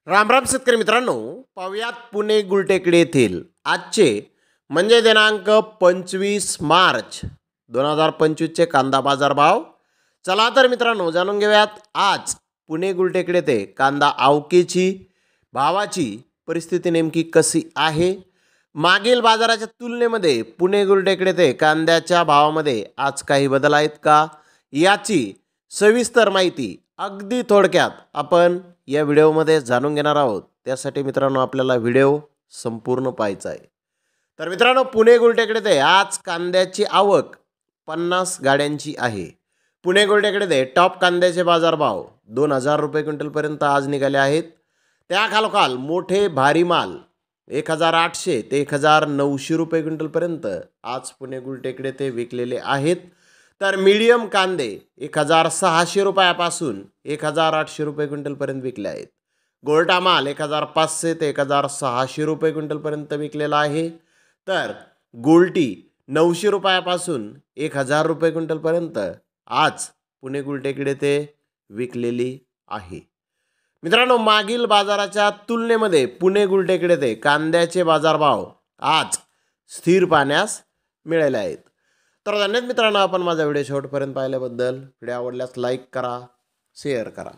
रामराम शेतकरी मित्रांनो, पाहुयात पुणे गुलटेकडी येथील आजचे म्हणजे दिनांक 25 मार्च 2025 कांदा बाजार भाव. चला तर मित्रांनो जाणून घेऊयात आज पुणे गुलटेकडी येथे कांदा आवकेची भावाची परिस्थिती नेमकी कशी आहे. मागील बाजाराच्या तुलनेमध्ये पुणे गुलटेकडी येथे कांद्याच्या भावामध्ये आज काही बदल आहेत का याची सविस्तर माहिती अगदी थोडक्यात आपण या व्हिडिओमध्ये जाणून घेणार आहोत. त्यासाठी मित्रांनो आपल्याला व्हिडिओ संपूर्ण पाहायचा आहे. तर मित्रांनो पुणे गुलटेकडी येथे आज कांद्याची आवक 50 गाड्यांची आहे. पुणे गुलटेकडी येथे टॉप कांद्याचे बाजारभाव 2000 रुपये क्विंटलपर्यंत आज निघाले आहेत. त्याखालोखाल मोठे भारी माल 1800 ते 1900 रुपये क्विंटलपर्यंत आज पुणे गुलटेकडी येथे विकलेले आहेत. तर मीडियम कांदे 1600 रुपयापासून 1800 रुपये क्विंटलपर्यंत विकले आहेत. गोल्टा माल 1500 ते 1600 रुपये क्विंटलपर्यंत विकलेला आहे. तर गोल्टी 900 रुपयापासून 1000 रुपये क्विंटलपर्यंत आज पुणे गुलटेकडी येथे विकलेली आहे. मित्रांनो मागील बाजाराच्या तुलनेमध्ये पुणे गुलटेकडी येथे कांद्याचे बाजारभाव आज स्थिर पाहण्यास मिळाले आहेत. तर धन्यवाद मित्रांनो, आपण माझा व्हिडिओ शेवटपर्यंत पाहिल्याबद्दल. व्हिडिओ आवडल्यास लाईक करा, शेअर करा.